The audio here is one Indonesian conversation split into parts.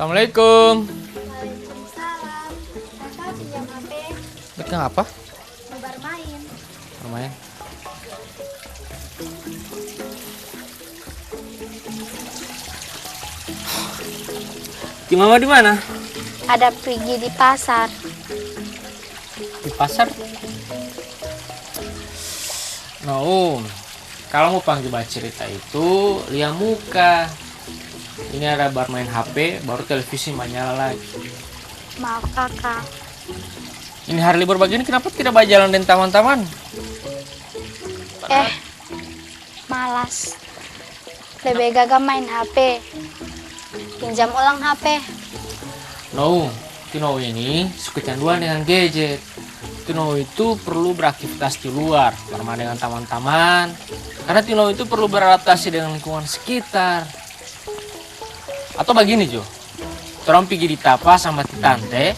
Assalamualaikum. Waalaikumsalam. Kakak pinjam HP, Pegang apa? nobar main. Lumayan. Ki Mama di mana? Ada pergi di pasar. Di pasar. No, kalau mau panggil baca cerita itu lihat muka. Ini ada bar main HP, baru televisi menyala lagi. Maaf kakak. Ini hari libur begini kenapa tidak berjalan dengan taman-taman? Malas. Lebih gagah main HP. Pinjam ulang HP. No, Tino ini suka kecanduan dengan gadget. Tino itu perlu beraktivitas di luar, bermain dengan taman-taman. Karena Tino itu perlu beradaptasi dengan lingkungan sekitar. Atau begini Jo, orang pergi di Tapa sama Tante.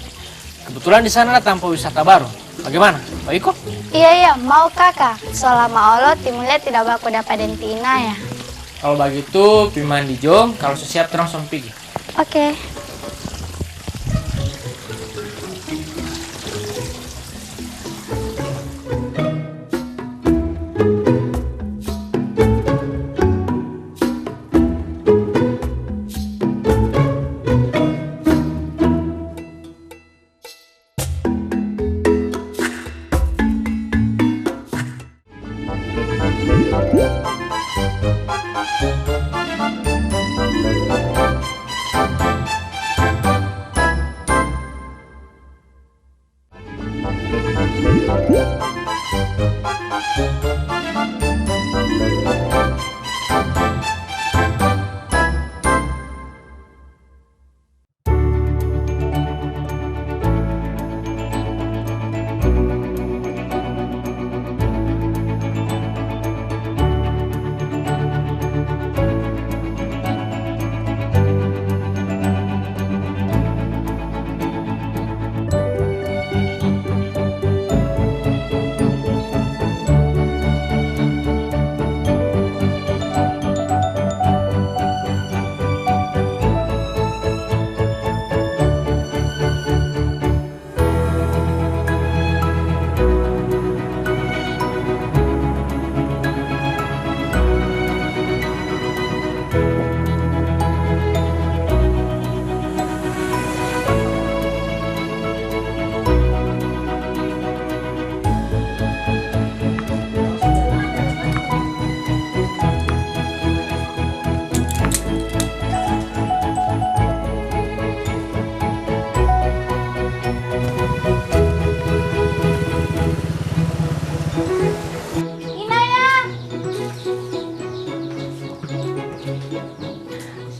Kebetulan di sana ada tempat wisata baru. Bagaimana? Baik kok? Iya, mau kakak. Selama Allah timulnya tidak baku dapat dentina ya. Kalau begitu, pergi mandi Jo. Kalau siap terus langsung pergi. Oke.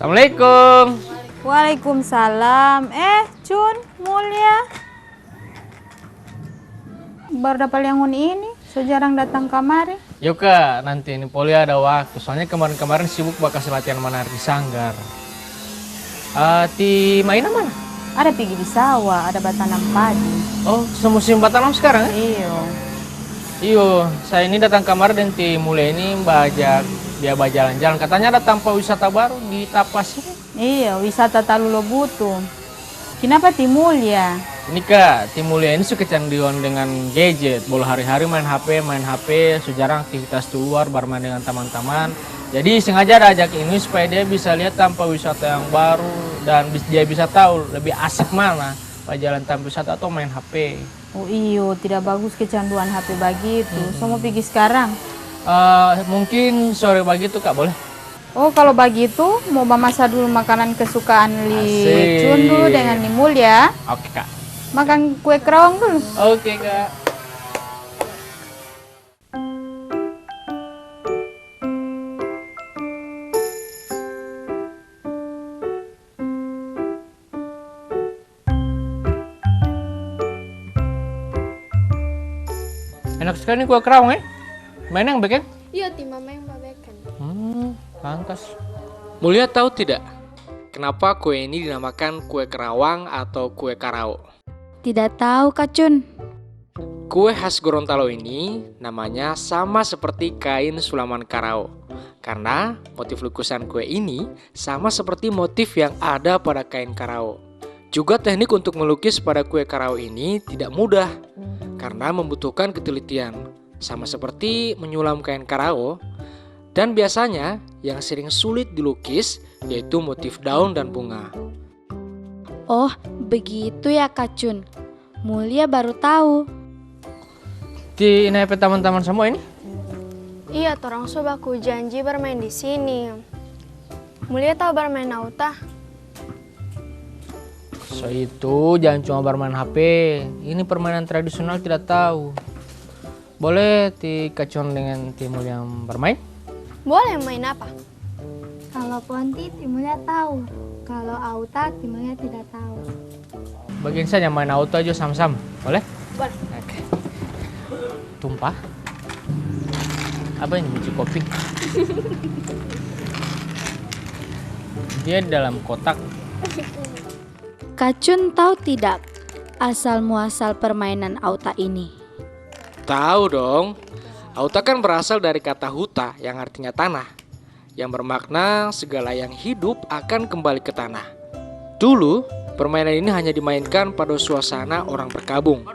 Assalamualaikum. Waalaikumsalam. Cun, Mulia. Baru dapat yang ini, so jarang datang kamari. Yuk Kak, nanti ini Poli ada waktu. Soalnya kemarin-kemarin sibuk bakal latihan menari di sanggar. Ti Maina mana? Ada pergi di sawah, ada batanam padi. Oh, semusim batanam sekarang ya? Iyo. Iyo, saya ini datang kamar dan Ti Mulai ini bajak dia jalan-jalan. Katanya ada tempat wisata baru di Tapas ini. Iya, wisata Talulo Butu. Kenapa Timul ya? Ini Kak, Ti Mulai ini suka kecanduan dengan gadget. Bola hari-hari main HP, sejarah aktivitas di luar, bermain dengan teman-teman. Jadi sengaja ada ajak ini supaya dia bisa lihat tempat wisata yang baru dan dia bisa tahu lebih asik mana, jalan tempat wisata atau main HP. Oh iyo, tidak bagus kecanduan HP begitu. So mau pergi sekarang? Mungkin sore begitu Kak, boleh? Oh kalau begitu, mau memasak dulu makanan kesukaan Li Asik. Cun dulu dengan Nimul ya. Oke Kak. Makan kue kerawang dulu. Oke Kak. Enak sekali nih kue kerawang ya. Mana yang bikin? Iya, tim mama yang babekan. Pantas. Mulia tahu tidak kenapa kue ini dinamakan kue kerawang atau kue karao? Tidak tahu Kak Cun. Kue khas Gorontalo ini namanya sama seperti kain sulaman karao. Karena motif lukisan kue ini sama seperti motif yang ada pada kain karao. Juga teknik untuk melukis pada kue karao ini tidak mudah karena membutuhkan ketelitian, sama seperti menyulam kain karao. Dan biasanya yang sering sulit dilukis yaitu motif daun dan bunga. Oh, begitu ya Kak Cun. Mulia baru tahu. Di ini apa teman-teman semua ini? Iya, torang sobaku janji bermain di sini. Mulia tahu bermain auta? So itu jangan cuma bermain HP. Ini permainan tradisional tidak tahu. Boleh dikacon dengan Timul yang bermain? Boleh main apa? Kalau Ponti Timulnya tahu, kalau Auta Timulnya tidak tahu. Bagian saja main auto aja sama-sama. Boleh? Boleh. Oke. Tumpah. Apa ini biji kopi? Dia di dalam kotak. Kak Cun tahu tidak asal muasal permainan auta ini? Tahu dong. Auta kan berasal dari kata huta yang artinya tanah, yang bermakna segala yang hidup akan kembali ke tanah. Dulu, permainan ini hanya dimainkan pada suasana orang berkabung.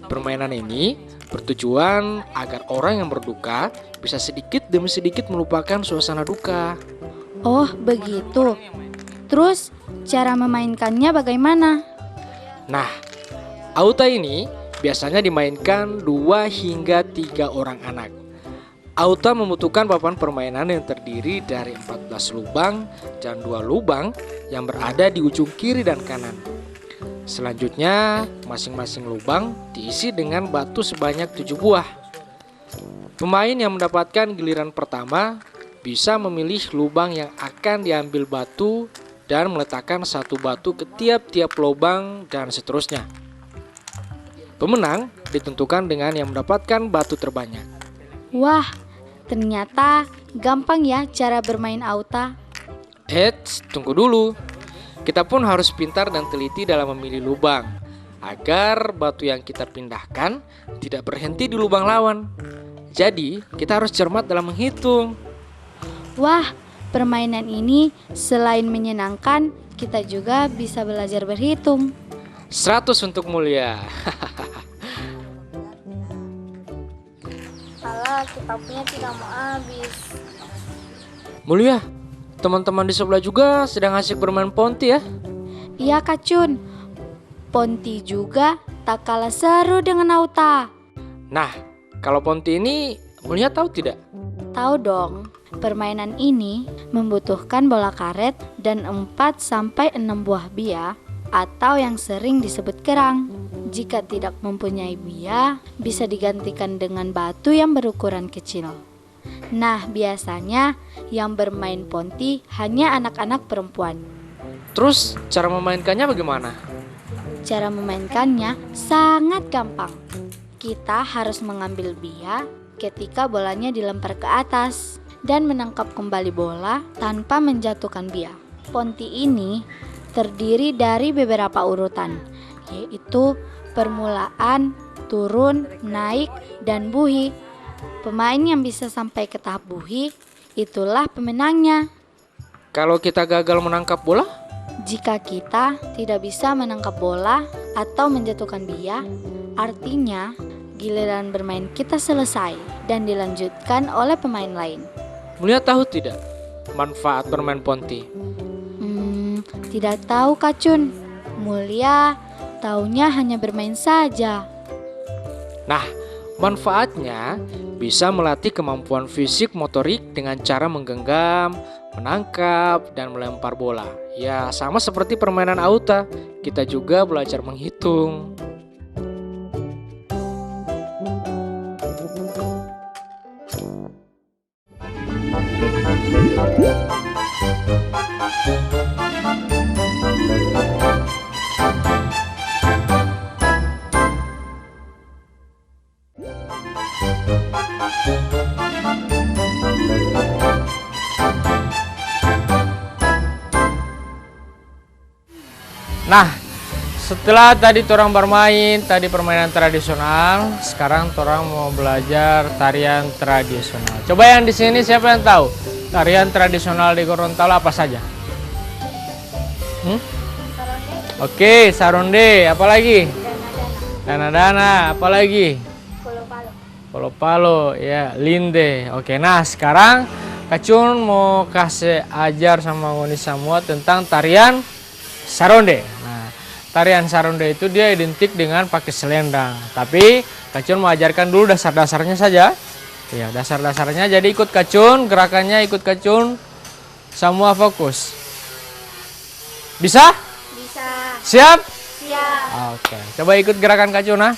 Permainan ini bertujuan agar orang yang berduka bisa sedikit demi sedikit melupakan suasana duka. Oh, begitu. Terus, cara memainkannya bagaimana? Nah, auta ini biasanya dimainkan 2 hingga 3 orang anak. Auta membutuhkan papan permainan yang terdiri dari 14 lubang dan 2 lubang yang berada di ujung kiri dan kanan. Selanjutnya, masing-masing lubang diisi dengan batu sebanyak 7 buah. Pemain yang mendapatkan giliran pertama bisa memilih lubang yang akan diambil batu dan meletakkan 1 batu ke tiap-tiap lubang dan seterusnya. Pemenang ditentukan dengan yang mendapatkan batu terbanyak. Wah, ternyata gampang ya cara bermain auta. Tunggu dulu. Kita pun harus pintar dan teliti dalam memilih lubang agar batu yang kita pindahkan tidak berhenti di lubang lawan. Jadi, kita harus cermat dalam menghitung. Wah, permainan ini selain menyenangkan, kita juga bisa belajar berhitung. 100 untuk Mulia. Alah, kita punya tidak mau habis. Mulia, teman-teman di sebelah juga sedang asik bermain ponti ya? Iya Kak Cun, ponti juga tak kalah seru dengan auta. Nah, kalau ponti ini Mulia tahu tidak? Tahu dong, permainan ini membutuhkan bola karet dan 4-6 buah bia atau yang sering disebut kerang. Jika tidak mempunyai bia, bisa digantikan dengan batu yang berukuran kecil. Nah, biasanya yang bermain ponti hanya anak-anak perempuan. Terus cara memainkannya bagaimana? Cara memainkannya sangat gampang. Kita harus mengambil bia ketika bolanya dilempar ke atas dan menangkap kembali bola tanpa menjatuhkan bia. Ponti ini terdiri dari beberapa urutan, yaitu permulaan, turun, naik, dan buhi. Pemain yang bisa sampai ke tahap buhi, itulah pemenangnya. Kalau kita gagal menangkap bola? Jika kita tidak bisa menangkap bola atau menjatuhkan bia, artinya giliran bermain kita selesai dan dilanjutkan oleh pemain lain. Mulia tahu tidak manfaat bermain ponti? Tidak tahu Kak Cun. Mulia taunya hanya bermain saja. Nah, manfaatnya bisa melatih kemampuan fisik motorik dengan cara menggenggam, menangkap, dan melempar bola. Ya, sama seperti permainan auta, kita juga belajar menghitung. Nah, setelah tadi torang bermain, tadi permainan tradisional, sekarang torang mau belajar tarian tradisional. Coba yang di sini siapa yang tahu Tarian tradisional di Gorontalo apa saja? Oke, saronde. Apa lagi? Dana-dana. Apa lagi? Polo-palo. Ya, linde. Oke, nah sekarang Kacun mau kasih ajar sama ngoni semua tentang tarian saronde. Nah, tarian saronde itu dia identik dengan pakai selendang. Tapi Kacun mau ajarkan dulu dasar-dasarnya saja. Ya, dasar-dasarnya. Jadi ikut Kacun, gerakannya ikut Kacun. Semua fokus. Bisa? Bisa. Siap? Siap. Oke, coba ikut gerakan Kacun nah.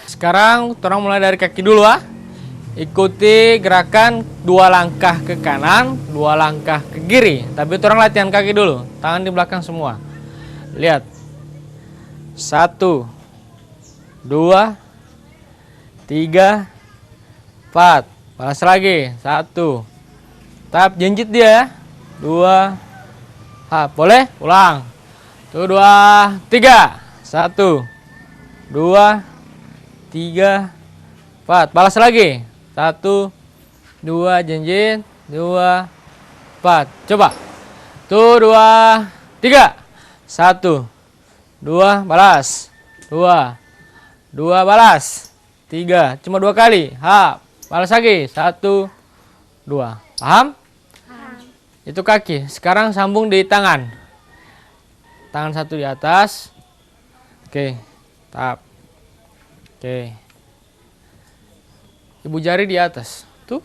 Sekarang orang mulai dari kaki dulu ah. Ikuti gerakan 2 langkah ke kanan, 2 langkah ke kiri. Tapi orang latihan kaki dulu, tangan di belakang semua. Lihat. 1 2 3 4. Balas lagi. 1. Tahap jenjit dia ya. 2. Boleh? Ulang. 1 2 3. 1 2 3 4. Balas lagi. 1 2 jenjit, 2 4. Coba. 1 2 3. 1 2 balas. 2 2 balas. 3. Cuma 2 kali. Balas lagi. 1 2. Paham? Itu kaki. Sekarang sambung di tangan. Tangan satu di atas. Oke. Tap. Oke. Ibu jari di atas. Tuh.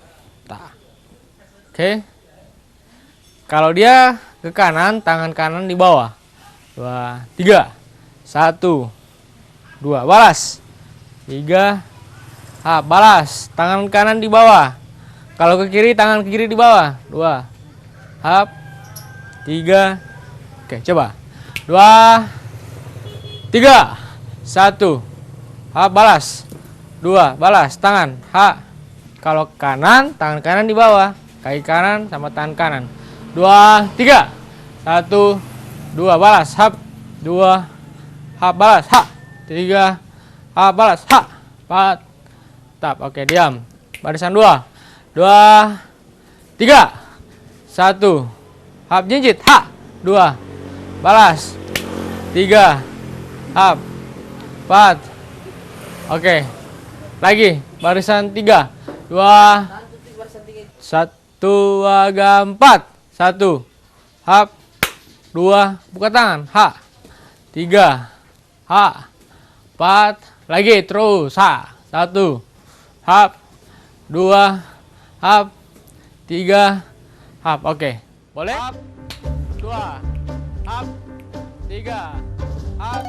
Tah. Oke. Kalau dia ke kanan, tangan kanan di bawah. 2 3. 1 2 balas. 3. Balas. Tangan kanan di bawah. Kalau ke kiri, tangan ke kiri di bawah. 2. 3. Oke, coba. 2 3. 1. Balas. 2 balas. Tangan. Kalau kanan, tangan kanan di bawah. Kaki kanan sama tangan kanan. 2 3. 1 2 balas. 2 balas. 3 balas. 4. Tap. Oke, diam. Barisan 2 2 3. 1. Jinjit. 2 balas. 3 4. Oke. Lagi. Barisan 3 2 1 2 4. 1 2 buka tangan. 3 4. Lagi terus. 1 2 3. Oke. Boleh? 2 3 4.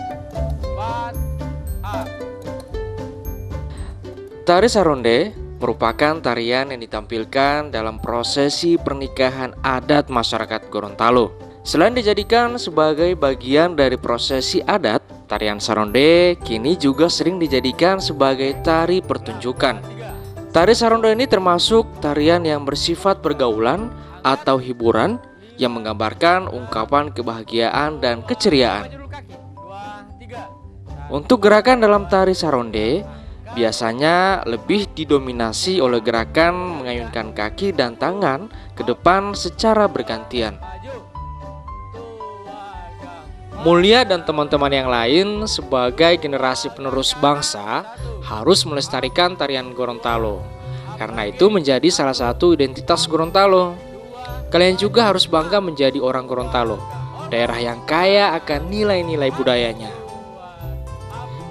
Tari saronde merupakan tarian yang ditampilkan dalam prosesi pernikahan adat masyarakat Gorontalo. Selain dijadikan sebagai bagian dari prosesi adat, tarian saronde kini juga sering dijadikan sebagai tari pertunjukan. Tari saronde ini termasuk tarian yang bersifat pergaulan atau hiburan yang menggambarkan ungkapan kebahagiaan dan keceriaan. Untuk gerakan dalam tari saronde biasanya lebih didominasi oleh gerakan mengayunkan kaki dan tangan ke depan secara bergantian. Mulia dan teman-teman yang lain sebagai generasi penerus bangsa harus melestarikan tarian Gorontalo. Karena itu menjadi salah satu identitas Gorontalo. Kalian juga harus bangga menjadi orang Gorontalo, daerah yang kaya akan nilai-nilai budayanya.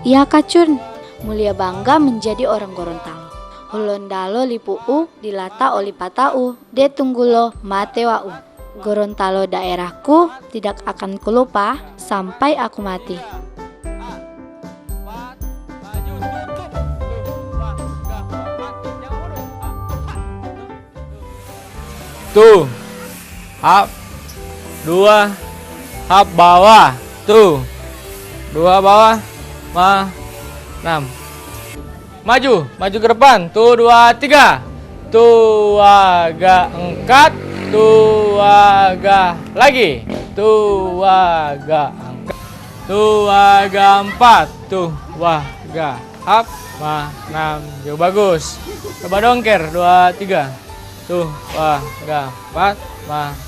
Ya Kacun, mulia bangga menjadi orang Gorontalo. Hulondalo lipuu dilata oli patau, de tunggulo matewau. Gorontalo daerahku tidak akan kulupa sampai aku mati. Tuh. 2 bawah. Tuh. 2 bawah. 6. Maju ke depan. Tuh 2 3. Tuh agak angkat. Tuh agak lagi. Tuh agak angkat. Tuh agak 4. Tuh agak 6. Yo bagus. Coba dongker 2 3. Tuh, wah, enggak, 4,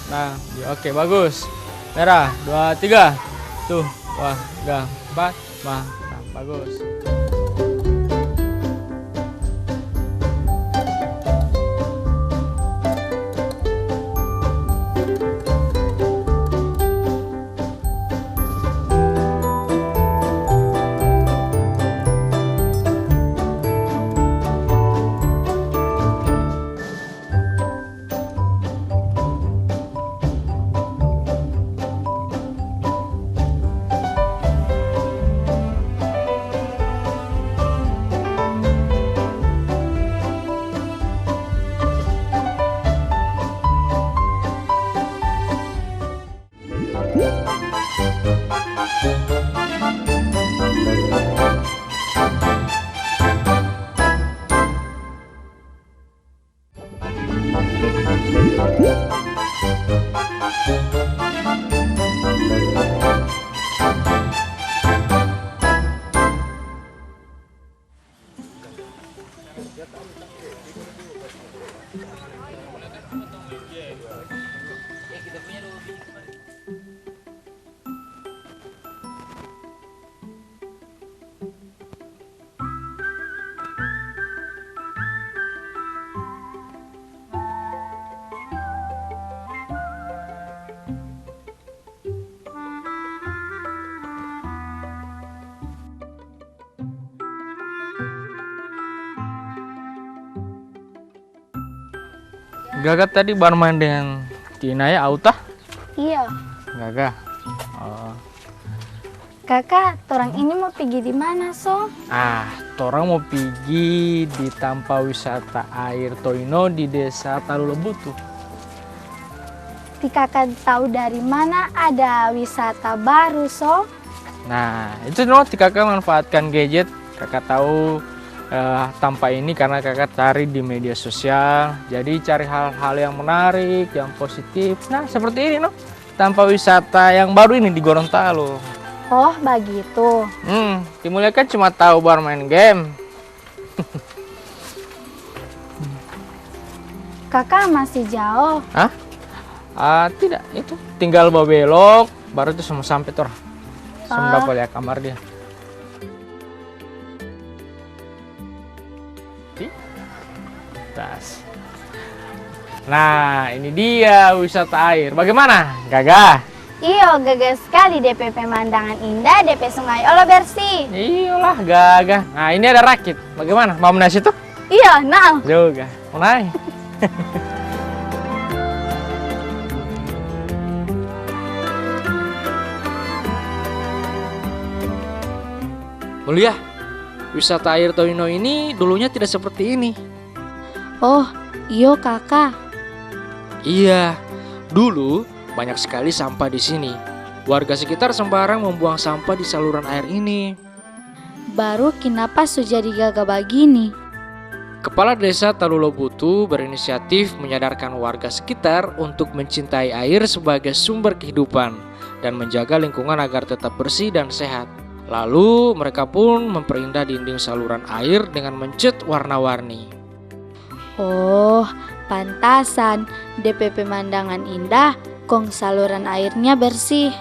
nah, oke bagus. Merah, 2, 3. Tuh, wah, enggak, 4, nah, bagus. Gaga tadi bermain dengan Tina ya, Auta? Iya. Gaga. Oh. Kakak, orang ini mau pergi di mana, So? Torang mau pergi di tempat wisata air Toino di desa Talulebutu. Ti kakak tahu dari mana ada wisata baru, So? Nah, itu kakak manfaatkan gadget. Kakak tahu tanpa ini karena kakak cari di media sosial. Jadi cari hal-hal yang menarik, yang positif. Nah, seperti ini tanpa wisata yang baru ini di Gorontalo. Oh, begitu. Timulya kan cuma tahu bermain game. Kakak masih jauh. Hah? Tidak, itu tinggal bawa belok, baru itu semua sampai tuh. Semua dapat lihat kamar dia. Tas. Nah, ini dia wisata air. Bagaimana, Gaga? Iyo, gagah sekali DP pemandangan indah, DP sungai Olo bersih. Iyalah, Gaga. Nah, ini ada rakit. Bagaimana? Mau naik situ? Iya, nah. Juga. Mau naik. Mulia, wisata air Toino ini dulunya tidak seperti ini. Oh, iyo kakak. Iya, dulu banyak sekali sampah di sini. Warga sekitar sembarang membuang sampah di saluran air ini. Baru kenapa sudah gagal begini? Kepala Desa Talulebutu berinisiatif menyadarkan warga sekitar untuk mencintai air sebagai sumber kehidupan dan menjaga lingkungan agar tetap bersih dan sehat. Lalu mereka pun memperindah dinding saluran air dengan mencat warna-warni. Oh, pantasan DP pemandangan indah, kong saluran airnya bersih.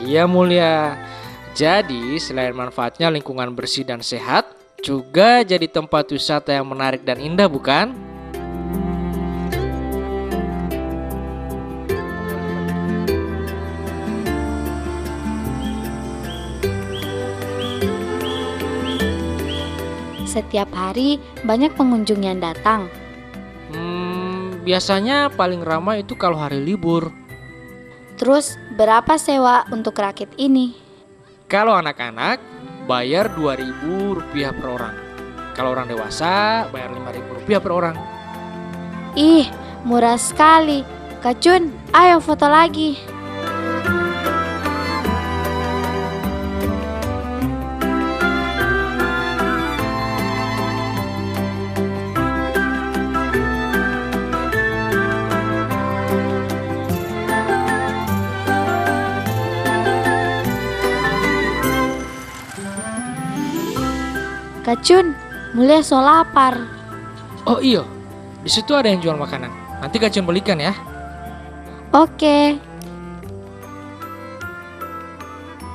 Iya Mulia. Jadi selain manfaatnya lingkungan bersih dan sehat, juga jadi tempat wisata yang menarik dan indah, bukan? Setiap hari banyak pengunjung yang datang. Biasanya paling ramai itu kalau hari libur. Terus berapa sewa untuk rakit ini? Kalau anak-anak bayar Rp2.000 per orang. Kalau orang dewasa bayar Rp5.000 per orang. Ih, murah sekali. Kak Jun, ayo foto lagi. Kak Jun, Mulia so lapar. Oh iya, Di situ ada yang jual makanan. Nanti Kacung belikan ya. Oke.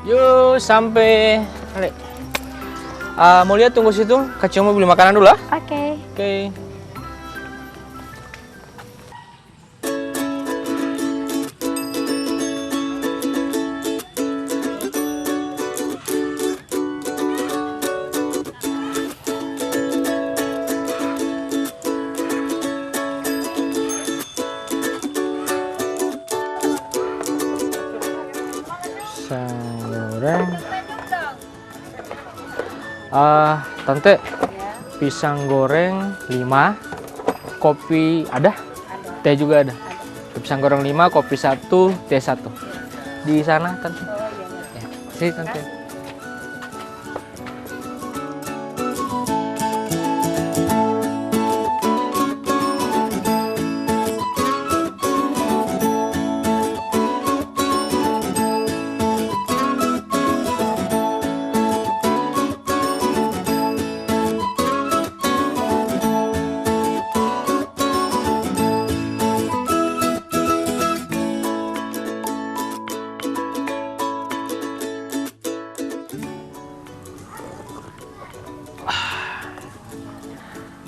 Yuk, sampai. Ale. Mau lihat tunggu situ. Kacung mau beli makanan dulu lah. Oke. Oke. Pisang goreng. Tante, pisang goreng 5, kopi ada? Teh juga ada. Pisang goreng 5, kopi 1, teh 1. Di sana, Tante. Ya, sini, Tante.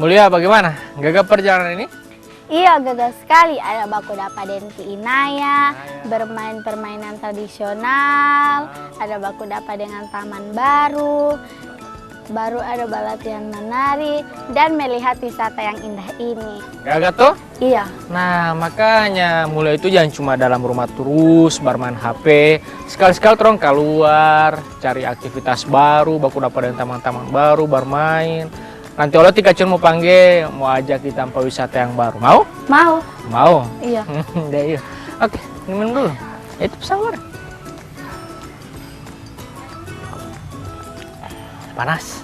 Mulia, bagaimana? Gagap perjalanan ini? Iya, gagah sekali. Ada baku dapat Denti Inaya, bermain permainan tradisional, ada baku dapat dengan taman baru ada latihan menari, dan melihat wisata yang indah ini. Gagap tuh? Iya. Nah, makanya Mulia itu jangan cuma dalam rumah terus bermain HP. Sekali-sekali terong keluar, cari aktivitas baru, baku dapat dengan teman-teman baru, bermain. Nanti oleh Kacung mau panggil, mau ajak kita tempat wisata yang baru. Mau? Mau? Mau? Iya. Udah, iya. Oke, minum dulu. Itu pisang goreng. Panas.